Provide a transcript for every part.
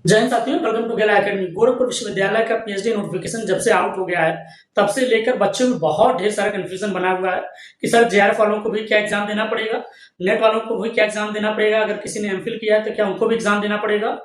जय हिंद साथियों, welcome to गेला एकेडमी। गोरखपुर विश्वविद्यालय का पीएचडी नोटिफिकेशन जब से आउट हो गया है तब से लेकर बच्चों में बहुत ढेर सारा कंफ्यूजन बना हुआ है कि सर जेआरएफ वालों को भी क्या एग्जाम देना पड़ेगा, नेट वालों को भी क्या एग्जाम देना पड़ेगा, अगर किसी ने एमफिल किया है तो क्या उनको भी एग्जाम देना पड़ेगा।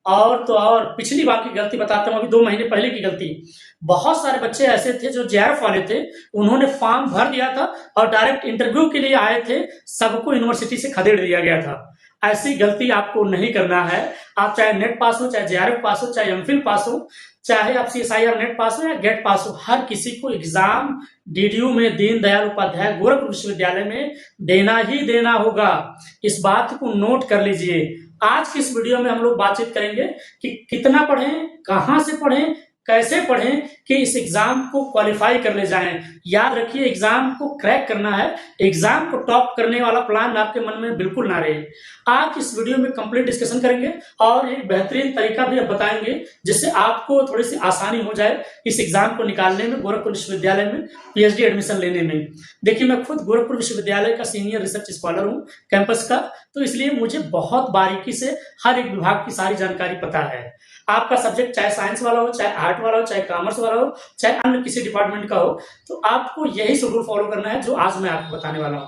और तो और पिछली बार की गलती बताता हूँ, अभी 2 महीने पहले की गलती। बहुत सारे बच्चे ऐसे थे जो जेआरएफ वाले थे, उन्होंने फॉर्म भर दिया था और डायरेक्ट इंटरव्यू के लिए आए थे, सबको यूनिवर्सिटी से खदेड़ दिया गया था। ऐसी गलती आपको नहीं करना है। आप चाहे नेट पास हो, चाहे जेआरएफ पास हो, चाहे एमफिल पास हो, चाहे आप सीएसआईआर नेट पास हो या गेट पास हो, हर किसी को एग्जाम डीडीयू में दीनदयाल उपाध्याय गोरखपुर विश्वविद्यालय में देना ही देना होगा। इस बात को नोट कर लीजिए। आज की इस वीडियो में हम लोग बातचीत करेंगे कि कितना पढ़ें, कहां से पढ़ें, कैसे पढ़ें कि इस एग्जाम को क्वालिफाई कर ले जाएं। याद रखिए, एग्जाम को क्रैक करना है, एग्जाम को टॉप करने वाला प्लान आपके मन में बिल्कुल ना रहे। आज इस वीडियो में कंप्लीट डिस्कशन करेंगे और एक बेहतरीन तरीका भी बताएंगे जिससे आपको थोड़ी सी आसानी हो जाए इस एग्जाम को निकालने में, गोरखपुर विश्वविद्यालय में पीएचडी एडमिशन लेने में। देखिए, मैं खुद गोरखपुर विश्वविद्यालय का सीनियर रिसर्च स्कॉलर हूँ कैंपस का, तो इसलिए मुझे बहुत बारीकी से हर एक विभाग की सारी जानकारी पता है। आपका सब्जेक्ट चाहे साइंस वाला हो, चाहे आर्ट वाला हो, चाहे कॉमर्स वाला हो, चाहे अन्य किसी डिपार्टमेंट का हो, तो आपको यही शेड्यूल फॉलो करना है जो आज मैं आपको बताने वाला हूँ।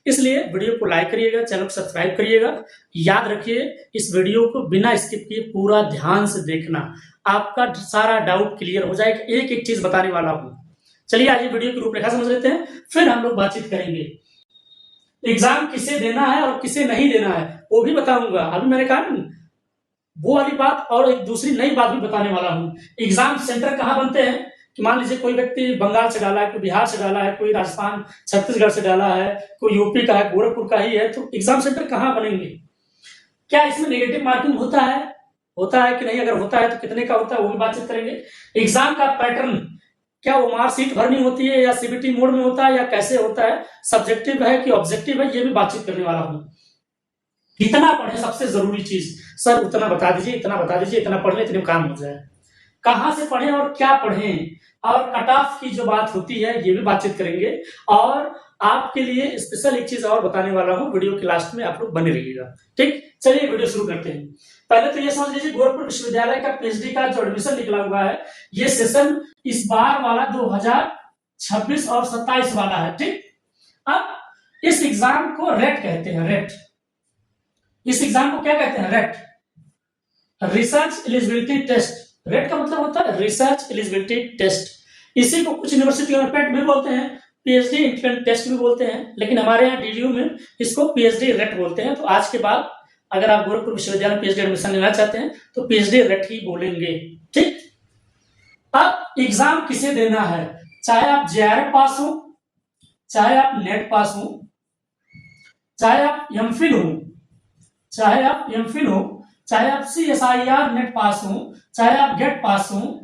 इसलिए वीडियो को लाइक करिएगा, चैनल को सब्सक्राइब करिएगा। याद रखिए, इस वीडियो को बिना स्किप किए पूरा ध्यान से देखना, आपका सारा डाउट क्लियर हो जाएगा। एक एक चीज बताने वाला हूँ। चलिए आज वीडियो की रूपरेखा समझ लेते हैं, फिर हम लोग बातचीत करेंगे। एग्जाम किसे देना है और किसे नहीं देना है वो भी बताऊंगा। अभी मैंने कहा वो वाली बात और एक दूसरी नई बात भी बताने वाला हूँ। एग्जाम सेंटर कहाँ बनते हैं कि मान लीजिए कोई व्यक्ति बंगाल से डाला है, कोई बिहार से डाला है, कोई राजस्थान छत्तीसगढ़ से डाला है, कोई यूपी का है, गोरखपुर का ही है, तो एग्जाम सेंटर कहाँ बनेंगे? क्या इसमें नेगेटिव मार्किंग होता है कि नहीं? अगर होता है तो कितने का होता है वो भी बातचीत करेंगे। एग्जाम का पैटर्न, क्या वो मार्कशीट भरनी होती है या सीबीटी मोड में होता है या कैसे होता है, सब्जेक्टिव है कि ऑब्जेक्टिव है, ये भी बातचीत करने वाला हूँ। कितना पढ़े, सबसे जरूरी चीज, सर उतना बता दीजिए, इतना बता दीजिए, इतना पढ़ ले, इतने काम हो जाए। कहां से पढ़ें और क्या पढ़ें, और कट ऑफ की जो बात होती है ये भी बातचीत करेंगे। और आपके लिए स्पेशल एक चीज और बताने वाला हूं, वीडियो के लास्ट में आप लोग बने रहिएगा। ठीक, चलिए वीडियो शुरू करते हैं। पहले तो ये समझ लीजिए, गोरखपुर विश्वविद्यालय का पीएचडी का जो एडमिशन निकला हुआ है, ये सेशन इस बार वाला 2026 और 27 वाला है। ठीक, अब इस एग्जाम को रेट कहते हैं, रेट। इस एग्जाम को क्या कहते हैं? RET, research eligibility test. RET का मतलब होता है रिसर्च एलिजिबिलिटी टेस्ट। इसी को कुछ यूनिवर्सिटियों में पेट भी बोलते हैं, पीएचडी एंट्रेंस टेस्ट भी बोलते हैं, लेकिन हमारे यहाँ डीडीयू में इसको पीएचडी रेट बोलते हैं। तो आज के बाद अगर आप गोरखपुर विश्वविद्यालय में पीएचडी एडमिशन लेना चाहते हैं तो पीएचडी रेट ही बोलेंगे। ठीक, अब एग्जाम किसे देना है? चाहे आप जेआरएफ पास हो, चाहे आप नेट पास हो, चाहे आप एमफिल हो, चाहे आप एमफिल हो, चाहे आप सीएसआईआर नेट पास हो, चाहे आप गेट पास हो,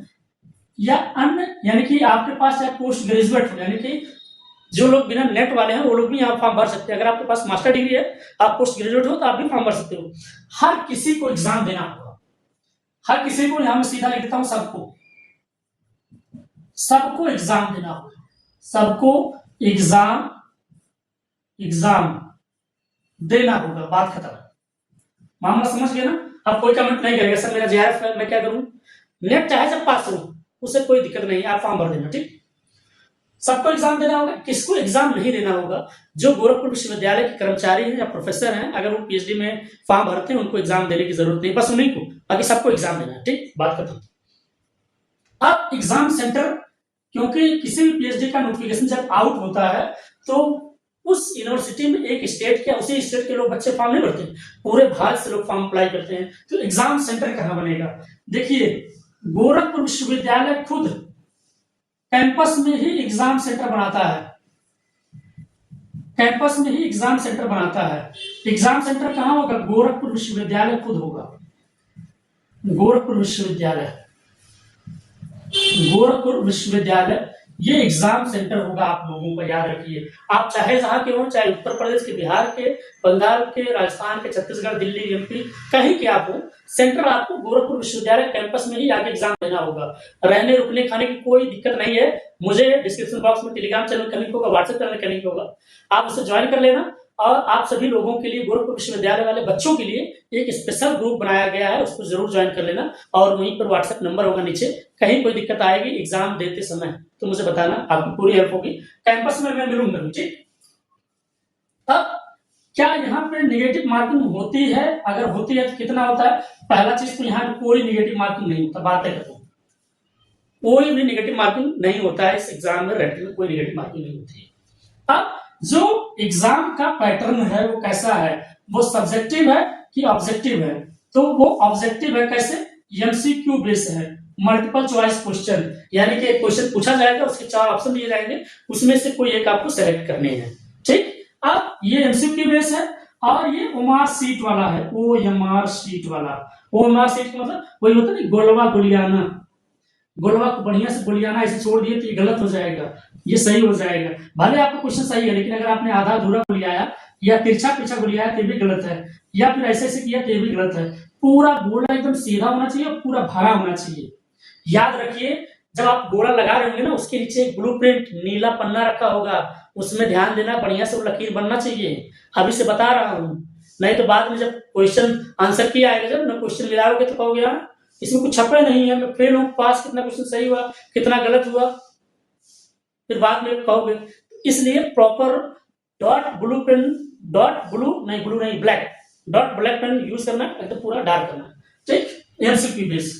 या अन्य, यानी कि आपके पास चाहे पोस्ट ग्रेजुएट हो, यानी कि जो लोग बिना नेट वाले हैं वो लोग भी यहाँ फॉर्म भर सकते हैं। अगर आपके पास मास्टर डिग्री है, आप पोस्ट ग्रेजुएट हो, तो आप भी फॉर्म भर सकते हो। हर किसी को एग्जाम देना होगा, हर किसी को। यहां मैं सीधा लिख देता हूं, सबको एग्जाम देना होगा, सबको एग्जाम देना होगा। बात खत्म, मामला समझ गए ना? अब कोई कमेंट नहीं करेगा सर मेरा जेआरएफ है, मैं क्या करूं? नेट चाहे जब पास हो, उससे कोई दिक्कत नहीं, आप फॉर्म भर देना। ठीक, सबको एग्जाम देना होगा। किसको एग्जाम नहीं देना होगा? जो गोरखपुर विश्वविद्यालय के कर्मचारी हैं या प्रोफेसर हैं, अगर वो पीएचडी में फॉर्म भरते हैं उनको एग्जाम देने की जरूरत नहीं, बस उन्हीं को, बाकी सबको एग्जाम देना है। ठीक, बात खत्म। अब एग्जाम सेंटर, क्योंकि किसी भी पीएचडी का नोटिफिकेशन जब आउट होता है तो उस यूनिवर्सिटी में एक स्टेट के, उसी स्टेट के लोग बच्चे फॉर्म नहीं भरते, पूरे भारत से लोग फॉर्म अप्लाई करते हैं। तो एग्जाम सेंटर कहां बनेगा? देखिए, गोरखपुर विश्वविद्यालय खुद कैंपस में ही एग्जाम सेंटर बनाता है, कैंपस में ही एग्जाम सेंटर बनाता है। एग्जाम सेंटर कहां होगा? गोरखपुर विश्वविद्यालय खुद होगा। गोरखपुर विश्वविद्यालय ये एग्जाम सेंटर होगा आप लोगों का, याद रखिए। आप चाहे जहां के हो, चाहे उत्तर प्रदेश के, बिहार के, बंगाल के, राजस्थान के, छत्तीसगढ़, दिल्ली, एमपी, कहीं के आप हो, सेंटर आपको गोरखपुर विश्वविद्यालय कैंपस में ही आगे एग्जाम देना होगा। रहने रुकने खाने की कोई दिक्कत नहीं है। मुझे डिस्क्रिप्शन बॉक्स में टेलीग्राम चैनल का लिंक होगा, व्हाट्सएप चैनल का लिंक होगा, आप उसे ज्वाइन कर लेना और आप सभी लोगों के लिए, गोरखपुर विश्वविद्यालय वाले बच्चों के लिए एक स्पेशल ग्रुप बनाया गया है, उसको जरूर ज्वाइन कर लेना। और वहीं पर व्हाट्सएप नंबर होगा नीचे, कहीं कोई दिक्कत आएगी एग्जाम देते समय तो मुझे बताना, आपकी पूरी हेल्प होगी। कैंपस में मैं मिलूंगा, ठीक। अब क्या यहाँ पे निगेटिव मार्किंग होती है? अगर होती है तो कितना होता है? पहला चीज तो यहाँ कोई निगेटिव मार्किंग नहीं होता, बात है, कोई भी निगेटिव मार्किंग नहीं होता है इस एग्जाम में, रेटिंग में कोई निगेटिव मार्किंग नहीं होती है। अब जो एग्जाम का पैटर्न है वो कैसा है? वो सब्जेक्टिव है कि ऑब्जेक्टिव है? तो वो ऑब्जेक्टिव है। कैसे? एमसीक्यू बेस है, मल्टीपल चॉइस क्वेश्चन, यानी कि एक क्वेश्चन पूछा जाएगा, उसके 4 ऑप्शन दिए जाएंगे, उसमें से कोई एक आपको सेलेक्ट करने हैं, ठीक। अब ये एमसीक्यू बेस है और ये ओएमआर सीट वाला है, ओएमआर सीट वाला। ओएमआर सीट का मतलब वही होता है ना, गोलवा गुलियाना, गोलवा को बढ़िया से गुलियाना ऐसे छोड़ दिए तो ये गलत हो जाएगा, ये सही हो जाएगा। भले आपका क्वेश्चन सही है, लेकिन अगर आपने आधा अधूरा गुलियाया या तिरछा पीछा गुलियाया तो भी गलत है, या फिर ऐसे ऐसे किया तो भी गलत है। पूरा गोला एकदम सीधा होना चाहिए और पूरा भरा होना चाहिए। याद रखिए, जब आप गोला लगा रहे होंगे ना, उसके नीचे एक ब्लूप्रिंट नीला पन्ना रखा होगा, उसमें ध्यान देना, बढ़िया से वो लकीर बनना चाहिए। अभी से बता रहा हूं, नहीं तो बाद में जब क्वेश्चन आंसर किया आएगा, जब ना क्वेश्चन मिलाओगे तो कहोगे यार इसमें कुछ छपे नहीं है, मैं फेल हूं, पास कितना क्वेश्चन सही हुआ, कितना गलत हुआ, फिर बाद में कहोगे। इसलिए proper dot blue pen, dot blue नहीं black, dot black pen use करना, एकदम पूरा डार्क करना, ठीक। MCQ base.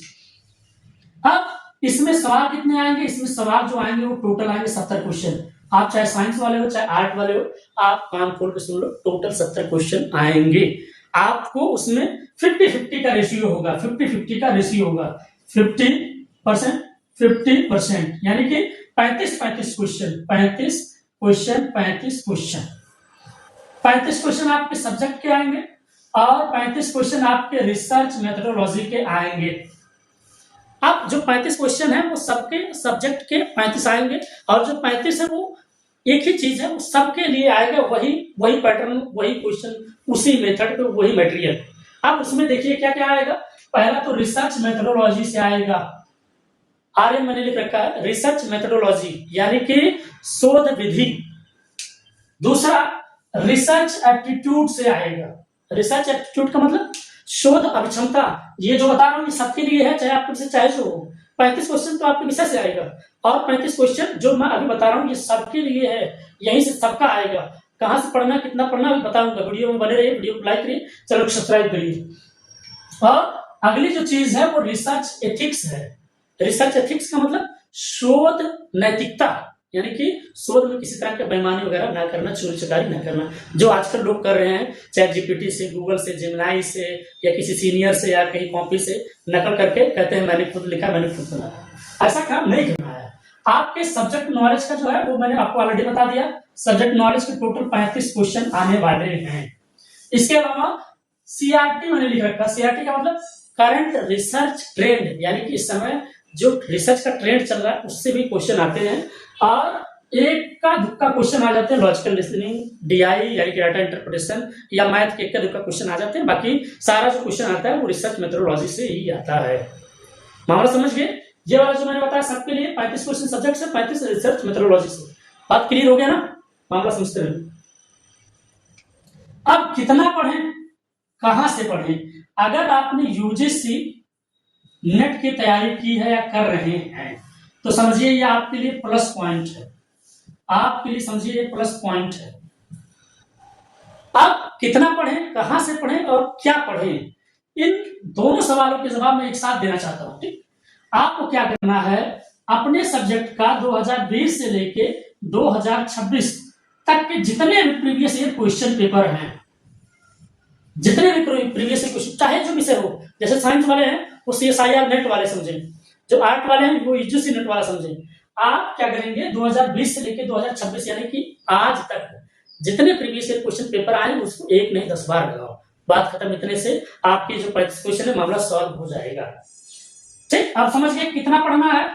अब इसमें सवाल कितने आएंगे? इसमें सवाल जो आएंगे वो टोटल आएंगे 70 क्वेश्चन। आप चाहे साइंस वाले हो चाहे आर्ट वाले हो, आप कान खोल के सुन लो, टोटल 70 क्वेश्चन आएंगे। आपको उसमें 50-50 का रेशियो होगा, 50-50 का रेशियो होगा, 50%, 50%, यानी कि 35-35 क्वेश्चन, 35 क्वेश्चन, 35 क्वेश्चन। 35 क्वेश्चन आपके सब्जेक्ट के आएंगे और 35 क्वेश्चन आपके रिसर्च मेथोडोलॉजी के आएंगे। अब जो 35 क्वेश्चन है वो सबके सब्जेक्ट के 35 आएंगे, और जो 35 है वो एक ही चीज है, वो सबके लिए आएगा, वही पैटर्न, वही क्वेश्चन, उसी मेथड पे, वही मटेरियल। अब उसमें देखिए क्या क्या आएगा। पहला तो रिसर्च मेथोडोलॉजी से आएगा, आर्य मैंने लिख रखा है, रिसर्च मेथोडोलॉजी यानी कि शोध विधि। दूसरा रिसर्च एप्टीट्यूड से आएगा। रिसर्च एप्टीट्यूड का मतलब शोध अभिक्षमता। ये जो बता रहा हूँ ये सबके लिए है, चाहे आपके विषय चाहे जो हो। 35 क्वेश्चन तो आपके विषय से आएगा, और 35 क्वेश्चन जो मैं अभी बता रहा हूँ ये सबके लिए है, यहीं से सबका आएगा। कहाँ से पढ़ना, कितना पढ़ना अभी बताऊंगा, वीडियो में बने रहिए, वीडियो को लाइक करिए, चैनल को सब्सक्राइब करिए। और अगली जो चीज है वो रिसर्च एथिक्स है। रिसर्च एथिक्स का मतलब शोध नैतिकता, यानी कि शोध में किसी तरह का बेईमानी वगैरह ना करना, चोरी चकारी ना करना, जो आजकल लोग कर रहे हैं, चाहे जीपीटी से, गूगल से, जेमिनाई से, या किसी सीनियर से, या कहीं कॉपी से नकल करके कहते हैं मैंने खुद लिखा, मैंने खुद बनाया। ऐसा काम नहीं करना है। आपके सब्जेक्ट नॉलेज का जो है वो मैंने आपको ऑलरेडी बता दिया। सब्जेक्ट नॉलेज के टोटल 35 क्वेश्चन आने वाले हैं। इसके अलावा सीआरटी मैंने लिख रखा। सीआरटी का मतलब करंट रिसर्च ट्रेंड, यानी कि इस समय जो रिसर्च का ट्रेंड चल रहा है उससे भी क्वेश्चन आते हैं, और एक का दुक्का क्वेश्चन आ जाते हैं, लॉजिकल रीजनिंग, डीआई यानी कि डाटा इंटरप्रिटेशन, या मैथ के एक का दुक्का क्वेश्चन आ जाते हैं। बाकी सारा जो क्वेश्चन आता है वो रिसर्च मेथोडोलॉजी से ही आता है। मामला समझ गए? ये वाला जो मैंने बताया सबके लिए 35 क्वेश्चन सब्जेक्ट से, 35 रिसर्च मेथोडोलॉजी से। बात क्लियर हो गया ना? मामला समझते रहे। अब कितना पढ़ें, कहां से पढ़ें? अगर आपने यूजीसी नेट की तैयारी की है या कर रहे हैं तो समझिए ये आपके लिए प्लस पॉइंट है, आपके लिए समझिए ये प्लस पॉइंट है। अब कितना पढ़ें, कहां से पढ़ें और क्या पढ़ें, इन दोनों सवालों के जवाब मैं एक साथ देना चाहता हूं। ठीक, आपको क्या करना है, अपने सब्जेक्ट का 2020 से लेके 2026 तक के जितने भी प्रीवियस ईयर क्वेश्चन पेपर हैं, जितने भी प्रीवियस ईयर क्वेश्चन, चाहे जो विषय हो, जैसे साइंस वाले हैं वो सीएसआईआर नेट वाले समझें, जो आर्ट वाले हैं वो यूजीसी नेट वाला समझें। आप क्या करेंगे, 2020 से लेके 2026 यानी कि आज तक जितने प्रीवियस ईयर क्वेश्चन पेपर आए उसको एक नहीं 10 बार लगाओ। बात खत्म। इतने से आपके जो 35 क्वेश्चन है मामला सॉल्व हो जाएगा। ठीक, आप समझ गए कितना पढ़ना है,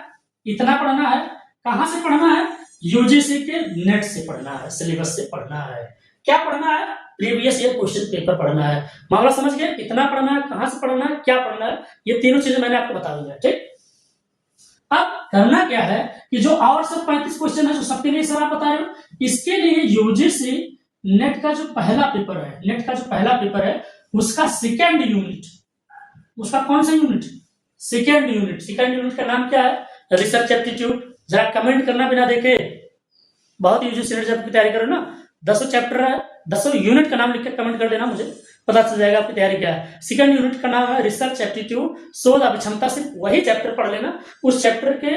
इतना पढ़ना है। कहां से पढ़ना है? यूजीसी के नेट से पढ़ना है, सिलेबस से पढ़ना है। क्या पढ़ना है? प्रीवियस ईयर क्वेश्चन पेपर पढ़ना है। मामला समझ गए कितना पढ़ना है, कहां से पढ़ना है, क्या पढ़ना है, ये तीनों चीजें मैंने आपको बता दूंगा। ठीक, अब करना क्या है कि जो और सब 35 क्वेश्चन है जो सबके लिए सर आप बता रहे हो, इसके लिए यूजीसी नेट का जो पहला पेपर है उसका सेकेंड यूनिट, उसका कौन सा यूनिट? सेकेंड यूनिट का नाम क्या है? Research aptitude. जरा कमेंट करना बिना देखे, बहुत यूजी नेट जब की तैयारी करो ना, 10 चैप्टर है, 10 यूनिट का नाम लिख कर कमेंट कर देना, मुझे पता चल जाएगा आपकी तैयारी क्या है। सेकंड यूनिट का नाम है रिसर्च एप्टीट्यूड, शोध अभिक्षमता। सिर्फ वही चैप्टर पढ़ लेना, उस चैप्टर के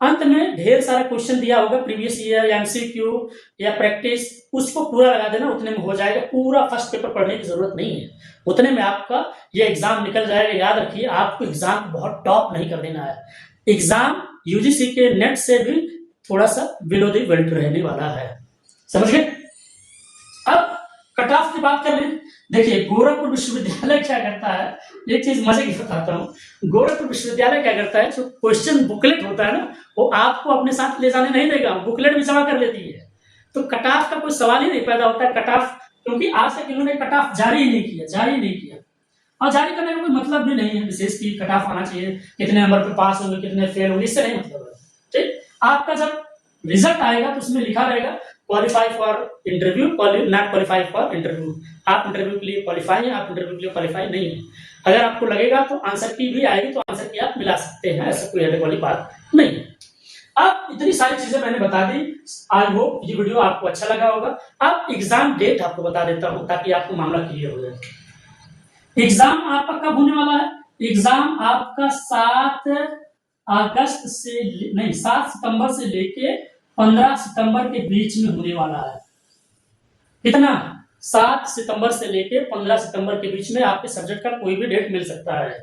अंत में ढेर सारा क्वेश्चन दिया होगा, प्रीवियस ईयर या एमसीक्यू या प्रैक्टिस, उसको पूरा लगा देना, उतने में हो जाएगा। पूरा फर्स्ट पेपर पढ़ने की जरूरत नहीं है, उतने में आपका ये एग्जाम निकल जाएगा। याद रखिए, आपको एग्जाम बहुत टॉप नहीं कर देना है, एग्जाम यूजीसी के नेट से भी थोड़ा सा बिलो द बेल्ट रहने वाला है, समझ गए? अब कट ऑफ की बात कर लें। देखिए, गोरखपुर विश्वविद्यालय क्या करता है, एक चीज मजे की बताता हूँ। गोरखपुर विश्वविद्यालय क्या करता है, जो क्वेश्चन बुकलेट होता है ना, वो आपको अपने साथ ले जाने नहीं देगा, बुकलेट भी जमा कर लेती है। तो कट ऑफ का कोई सवाल ही नहीं पैदा होता है। कट ऑफ, क्योंकि आज तक इन्होंने कट ऑफ जारी नहीं किया, और जारी करने का कोई मतलब भी नहीं है विशेष की कट ऑफ आना चाहिए, कितने नंबर पे पास होंगे, कितने फेल होंगे, इससे नहीं मतलब है। ठीक, आपका जब रिजल्ट आएगा तो उसमें लिखा रहेगा qualify for interview, not qualify for interview. आप इंटरव्यू के लिए क्वालिफाई हैं, आप इंटरव्यू के लिए क्वालिफाई नहीं है। अगर आपको लगेगा तो आंसर की भी आएगी, तो आंसर की आप मिला सकते हैं, ऐसा कोई हेडेक वाली बात नहीं है। अब इतनी सारी चीजें मैंने बता दी, आई होप ये वीडियो आपको अच्छा लगा होगा। अब एग्जाम डेट आपको बता देता हूं ताकि आपको मामला क्लियर हो जाए। एग्जाम आपका कब होने वाला है? एग्जाम आपका 7 सितंबर से लेके 15 सितंबर के बीच में होने वाला है। कितना? 7 सितंबर से लेके 15 सितंबर के बीच में आपके सब्जेक्ट का कोई भी डेट मिल सकता है।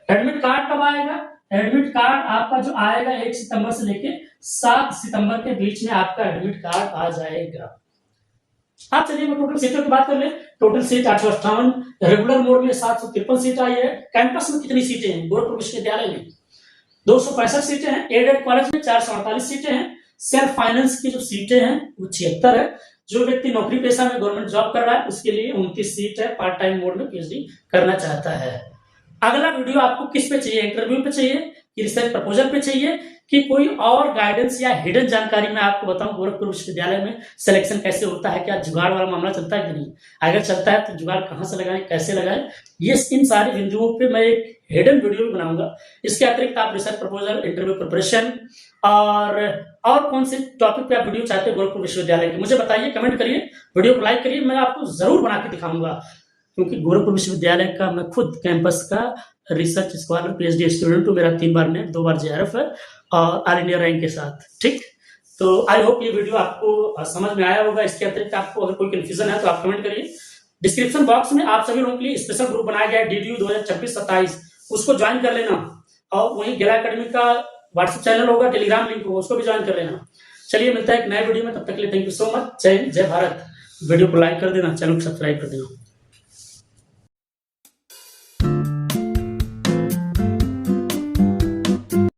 एडमिट कार्ड कब आएगा? एडमिट कार्ड आपका जो आएगा 1 सितंबर से लेके 7 सितंबर के बीच में आपका एडमिट कार्ड आ जाएगा। आप चलिए टोटल सीटों की बात कर ले। टोटल सीट 858, रेगुलर मोड में 753 सीट आई है। कैंपस में कितनी सीटें हैं? गोरखपुर विश्वविद्यालय में 265 सीटें हैं। एडेड कॉलेज में 448 सीटें हैं। सेल्फ फाइनेंस की जो सीटें हैं वो 76 है। जो व्यक्ति नौकरी पेशा में गवर्नमेंट जॉब कर रहा है उसके लिए 29 सीट है। पार्ट टाइम मोड में पीएचडी करना चाहता है। अगला वीडियो आपको किस पे चाहिए? इंटरव्यू पे चाहिए कि रिसर्च प्रपोजल पे चाहिए कि कोई और गाइडेंस या हिडन जानकारी मैं आपको बताऊं गोरखपुर विश्वविद्यालय में सिलेक्शन कैसे होता है? क्या जुगाड़ वाला मामला चलता है कि नहीं? अगर चलता है तो जुगाड़ कहां से लगाएं, कैसे लगाएं, ये इन सारे बिंदुओं पे मैं एक हिडन वीडियो भी बनाऊंगा। इसके अतिरिक्त आप रिसर्च प्रपोजल, इंटरव्यू प्रिपरेशन और कौन से टॉपिक पे आप वीडियो चाहते हैं गोरखपुर विश्वविद्यालय की, मुझे बताइए, कमेंट करिए, वीडियो को लाइक करिए। मैं आपको जरूर बना के दिखाऊंगा, क्योंकि गोरखपुर विश्वविद्यालय का मैं खुद कैंपस का रिसर्च स्कॉलर पीएचडी स्टूडेंट हूँ। मेरा 3 बार नेट, 2 बार जेआरएफ है और ऑल इंडिया रैंक के साथ। ठीक, तो आई होप ये वीडियो आपको समझ में आया होगा। इसके अतिरिक्त आपको अगर कोई कंफ्यूजन है तो आप कमेंट करिए। डिस्क्रिप्शन बॉक्स में आप सभी लोगों के लिए स्पेशल ग्रुप बनाया गया है DDU 2026-27, उसको ज्वाइन कर लेना। और वहीं गैला अकेडमी का व्हाट्सएप चैनल होगा, टेलीग्राम लिंक होगा, उसको भी ज्वाइन कर लेना। चलिए मिलता है एक नए वीडियो में, तब तक के लिए थैंक यू सो मच। जय हिंद, जय भारत। वीडियो को लाइक कर देना, चैनल को सब्सक्राइब कर देना।